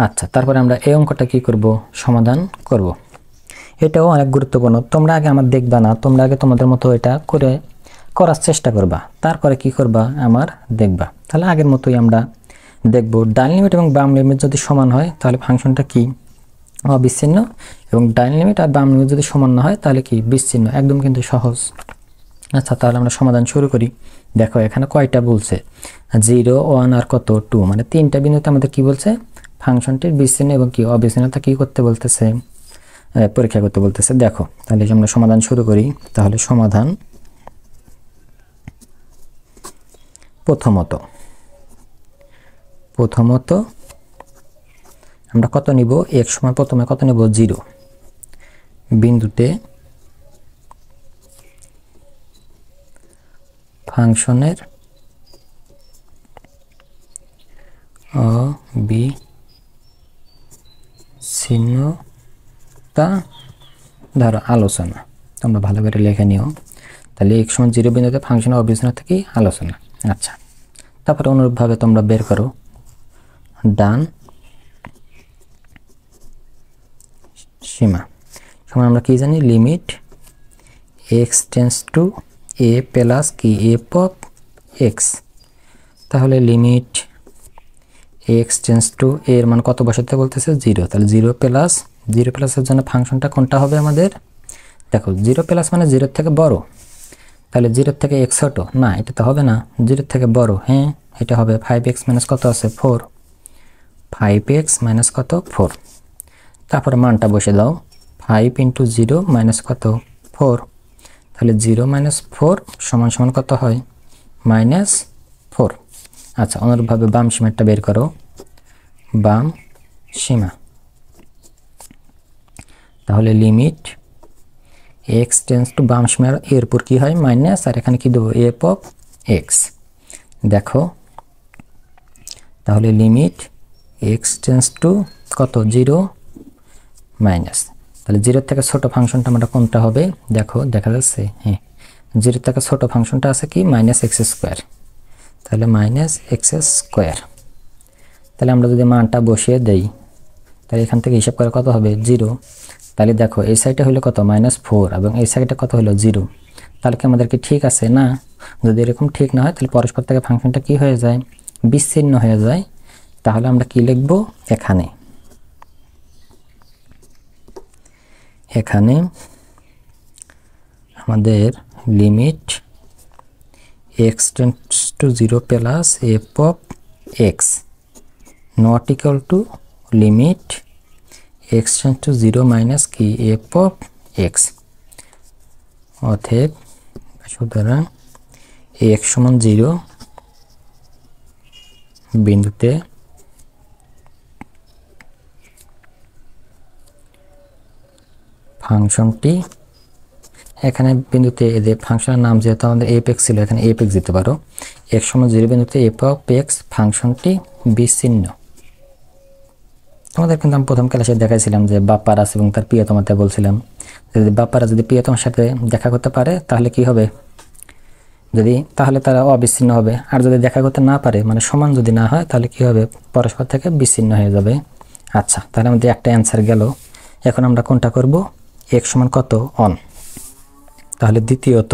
আচ্ছা, তারপরে আমরা এই অঙ্কটা কি করব, সমাধান করব। এটাও অনেক গুরুত্বপূর্ণ। তোমরা আগে আমার দেখবা না, তোমরা আগে তোমাদের মতো এটা করার চেষ্টা করবা, তারপরে কি করবা আমার দেখবা। তাহলে আগের মতোই আমরা দেখব, ডান লিমিট এবং বাম লিমিট যদি সমান হয় তাহলে ফাংশনটা কি, অবিচ্ছিন্ন, এবং ডান লিমিট আর বাম লিমিট যদি সমান না হয় তাহলে কি, বিচ্ছিন্ন। একদম কিন্তু সহজ। আচ্ছা, তাহলে আমরা সমাধান শুরু করি। দেখো এখানে কয়টা বলছে, 0, 1 আর কত 2, মানে 3টা বিন্দুতে আমাদের কি বলছে, ফাংশনটির বিচ্ছিন্ন এবং কি অবিচ্ছিন্নতা কি করতে বলতেছে, পরীক্ষা করতে বলতেছে। দেখো তাহলে আমরা সমাধান শুরু করি। তাহলে সমাধান প্রথমত আমরা কত নিব, x সমান প্রথমে কত নিব, 0 বিন্দুতে ফাংশনের অবিচ্ছিন্নতা ধরো আলোচনা। তোমরা ভালো করে লিখে নিও। তাহলে x সমান 0 বিন্দুতে ফাংশনের অবিচ্ছিন্নতা কি, আলোচনা। আচ্ছা, তারপরে অনুরূপভাবে তোমরা বের করো ডান সীমা সমান আমরা কি জানি, limit x tends to a plus কি f অফ x। তাহলে limit x tends to a এর মান কত বসাতে বলতেছে, 0। তাহলে 0 প্লাসের জন্য ফাংশনটা কোনটা হবে আমাদের, দেখো 0 প্লাস মানে 0 থেকে বড়, তাহলে 0 থেকে x ছোট না, এটা তো হবে না, 0 থেকে বড়, হ্যাঁ এটা হবে 5x মাইনাস কত আছে 4, 5x মাইনাস কত 4। তারপরে মানটা বসে দাও, 5 ইন্টু 0 মাইনাস কত 4, তাহলে 0 মাইনাস 4 সমান সমান কত হয়, মাইনাস 4। আচ্ছা, অনুরূপভাবে বাম সীমাটা বের করো, বাম সীমা। তাহলে লিমিট x টেন্ডস টু বাম সীমার এরপর কি হয়, মাইনাস, আর এখানে কি দেবো, f অফ x। দেখো তাহলে লিমিট x টেন্ডস টু কত, 0 মাইনাস, তাহলে 0 থেকে ছোট ফাংশনটা আমরা কোনটা হবে, দেখো দেখা যাচ্ছে, হ্যাঁ 0 থেকে ছোট ফাংশনটা আছে কি, মাইনাস এক্স স্কোয়ার। তাহলে মাইনাস এক্স স্কোয়ার। তাহলে আমরা যদি মানটা বসিয়ে দেই তাহলে এখান থেকে হিসাব করে কত হবে, 0। তাহলে দেখো এই সাইডটা হলো কত, -4, এবং এই সাইডটা কত হলো, 0। তাহলে কি আমাদেরকে ঠিক আছে না, যদি এরকম ঠিক না হয় তাহলে পরস্পর থেকে ফাংশনটা কি হয়ে যায়, বিচ্ছিন্ন হয়ে যায়। তাহলে আমরা কি লিখব, এখানে আমাদের limit x tends to 0 plus f of x not equal to limit x tends to 0 minus কি f অফ x। অতএব সুতরাং x সমান 0 বিন্দুতে ফাংশনটি, এখানে বিন্দুতে এদের ফাংশনের নাম যেহেতু আমাদের f(x) ছিল, এখানে f(x) দিতে পারো। x সমান 0 বিন্দুতে f অফ x ফাংশনটি বিচ্ছিন্ন। তোমাদের কিন্তু আমি প্রথম ক্লাসে দেখাইছিলাম যে বাপ্পারাস এবং তার প্রিয়তমাতে বলছিলাম, যদি বাপ্পারা যদি প্রিয়তমার সাথে দেখা করতে পারে তাহলে কি হবে, তাহলে তারা অবিচ্ছিন্ন হবে, আর যদি দেখা করতে না পারে মানে সমান যদি না হয় তাহলে কি হবে, পরস্পর থেকে বিচ্ছিন্ন হয়ে যাবে। আচ্ছা, তাহলে আমাদের একটা অ্যান্সার গেল। এখন আমরা কোনটা করব, x সমান কত, অন। তাহলে দ্বিতীয়ত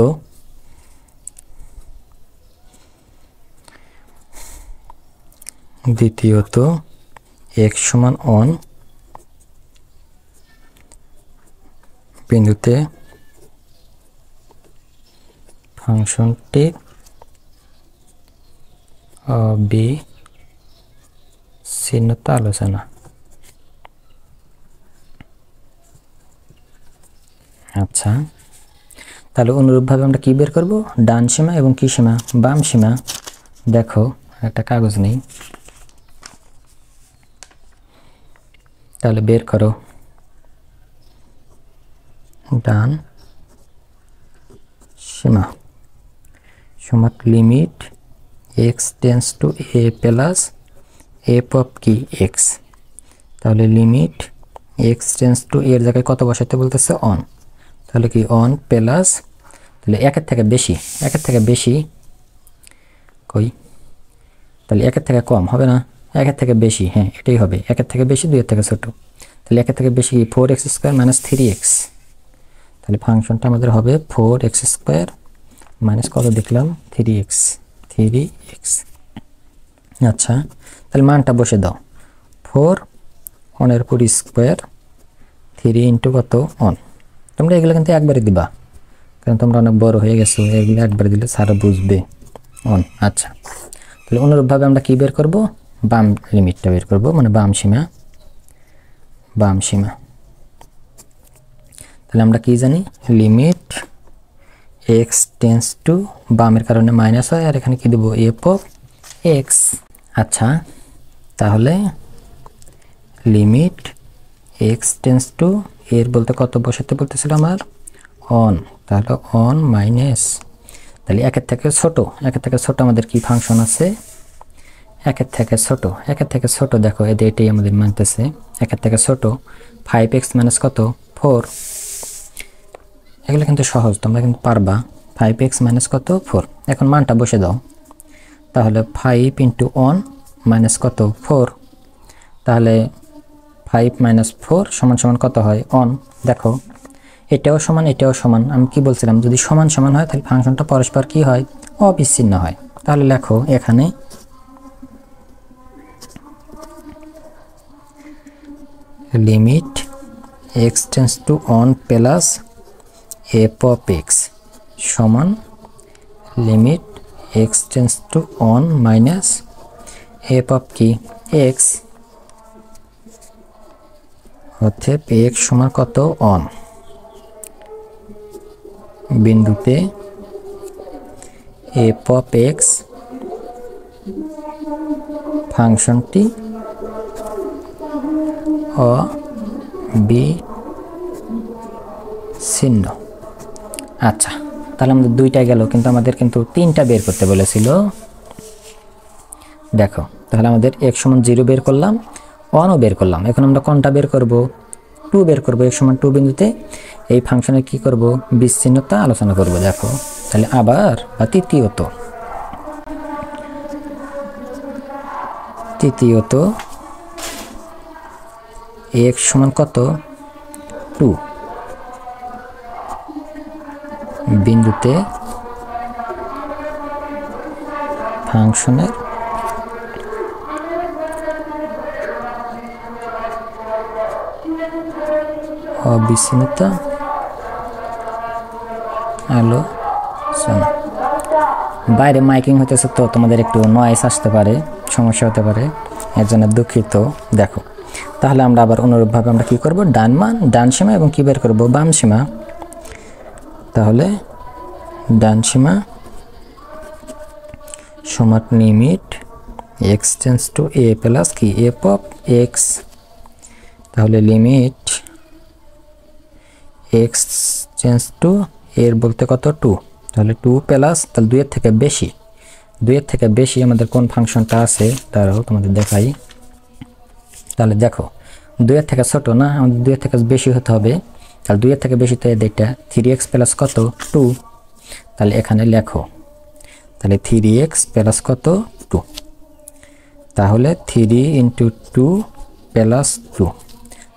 x সমান অন বিন্দুতে ফাংশনটি অবিচ্ছিন্নতা আলোচনা। আচ্ছা, তাহলে অনুরূপভাবে আমরা কি বের করব, ডান সীমা এবং কি সীমা, বাম সীমা। দেখো একটা কাগজ নেই, তাহলে বের করো ডান সীমা সমান limit x tends to a plus f of কি x। তাহলে limit x tends to a এর জায়গায় কত বসাতে বলতেছে, অন। তাহলে কি অন প্লাস, তাহলে একের থেকে বেশি কই, তাহলে একের থেকে কম হবে না, একের থেকে বেশি, হ্যাঁ এটাই হবে, একের থেকে বেশি 2 এর থেকে ছোট। তাহলে একের থেকে বেশি 4x স্কয়ার মাইনাস 3x, তাহলে ফাংশনটা আমাদের হবে 4x স্কয়ার মাইনাস কত দেখলাম 3x। আচ্ছা, তাহলে মানটা বসে দাও, 4 অনের উপর স্কয়ার 3 ইন্টু কত অন। তোমরা এগুলো কিন্তু একবারে দিবা, কারণ তোমরা অনেক বড় হয়ে গেছো, এগুলো একবারে দিলে স্যার বুঝবে অন। আচ্ছা, তাহলে অনুরূপভাবে আমরা কি বের করব, বাম লিমিটটা বের করব, মানে বাম সীমা। তাহলে আমরা কি জানি, লিমিট x টেন্ডস টু, বামের কারণে মাইনাস হয়, আর এখানে কি দেব f অফ x। আচ্ছা, তাহলে লিমিট x টেন্ডস টু, এর বলতে কত বসাতে বলতেছিল আমার অন, তাহলে অন মাইনাস, তাহলে একের থেকে ছোট আমাদের কি ফাংশন আছে, একের থেকে ছোট দেখো এটাই আমাদের মানতেছে, একের থেকে ছোট 5x মাইনাস কত 4, এগুলো কিন্তু সহজ, তোমরা কিন্তু পারবা। 5x মাইনাস কত 4, এখন মানটা বসে দাও, তাহলে 5 ইন্টু অন মাইনাস কত 4, তাহলে 5 মাইনাস 4 সমান সমান কত হয় অন। দেখো এটাও সমান, আমি কি বলছিলাম, যদি সমান সমান হয় তাহলে ফাংশনটা পরস্পর কি হয়, অবিচ্ছিন্ন হয়। তাহলে লেখো এখানে limit x tends to on plus f of x সমান limit x tends to on minus f of কি x, অতএব x সমান কত অন, বিন্দুতে f অফ x ফাংশনটি অবিচ্ছিন্ন। আচ্ছা, তাহলে আমাদের দুইটা গেল, কিন্তু আমাদের কিন্তু তিনটা বের করতে বলেছিল। দেখো তাহলে আমাদের x সমান 0 বের করলাম, 1ও বের করলাম, এখন আমরা কোনটা বের করব, 2 বের করব। x সমান 2 বিন্দুতে এই ফাংশনের কি করব, বিচ্ছিন্নতা আলোচনা করব। দেখো তাহলে আবার বা তৃতীয়ত x সমান কত 2 বিন্দুতে ফাংশনের অবিচ্ছিন্নতা আলোচনা। বাইরে মাইকিং হতেছে তো তোমাদের একটু নয়েজ আসতে পারে, সমস্যা হতে পারে, এর জন্য দুঃখিত। দেখো তাহলে আমরা আবার অনুরূপভাবে আমরা কি করব, ডান সীমা এবং কি বের করব, বাম সীমা। তাহলে ডান সীমা সমান limit x tends to a plus কি f অফ x, তাহলে লিমিট x টেন্ডস টু এর বলতে কত 2, তাহলে 2 প্লাস, তাহলে 2 এর থেকে বেশি আমাদের কোন ফাংশনটা আছে তারাও তোমাদের দেখাই। তাহলে দেখো 2 এর থেকে ছোট না, আমাদের 2 এর থেকে বেশি হতে হবে, তাহলে 2 এর থেকে বেশি তো এটা 3x প্লাস কত 2, তাহলে এখানে লেখো, তাহলে 3x প্লাস কত 2, তাহলে 3 ইন্টু 2 প্লাস 2,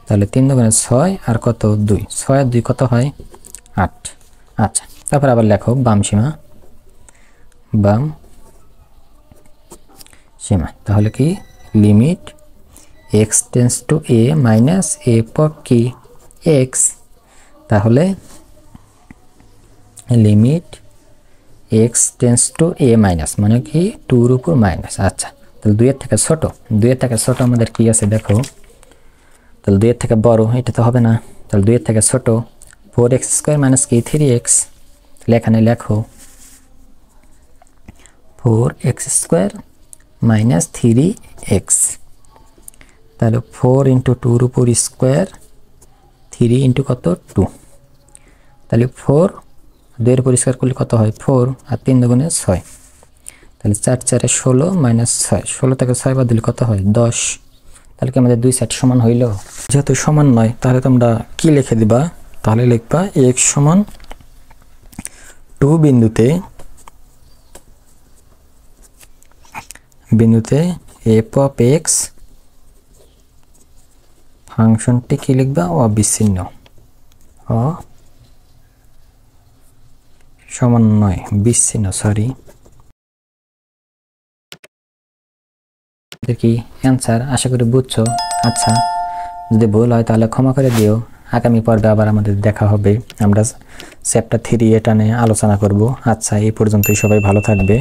তাহলে 3 দুগুণে 6 আর কত 2, 6 আর 2 কত হয় 8। আচ্ছা, তারপর আবার লেখো বাম সীমা, তাহলে কি limit x tends to a minus f of কি x, তাহলে limit x tends to a minus মানে কি 2 এর উপর মাইনাস। আচ্ছা, তাহলে 2 এর থেকে ছোট আমাদের কি আছে দেখো, তাহলে 2 এর থেকে বড় এটা তো হবে না, তাহলে 2 এর থেকে ছোট 4x স্কয়ার মাইনাস কি 3x, তাহলে এখানে লেখো 4x স্কয়ার মাইনাস 3x, তাহলে 4 ইন্টু 2 এর উপর স্কয়ার 3 ইন্টু কত 2, তাহলে 4 2 এর উপর স্কয়ার করলে কত হয় 4 আর 3 দুগুণে 6, তাহলে 4 4 এ 16 মাইনাস 6, 16 থেকে 6 বাদ দিলে কত হয় 10। তাহলে কি আমাদের দুই সেট সমান হইল? যেহেতু সমান নয় তাহলে তোমরা কি লিখে দিবা, তাহলে লিখবা x সমান 2 বিন্দুতে এফ অফ এক্স ফাংশনটি কি লিখবা অবিচ্ছিন্ন সমন্বয় বিচ্ছিন্ন সরি কি অ্যান্সার আশা করি বুঝছো। আচ্ছা যদি ভুল হয় তাহলে ক্ষমা করে দিও। আগামী পর্বে আবার আমাদের দেখা হবে, আমরা চ্যাপ্টার 3 এটা নিয়ে আলোচনা করব। আচ্ছা এই পর্যন্তই, সবাই ভালো থাকবে।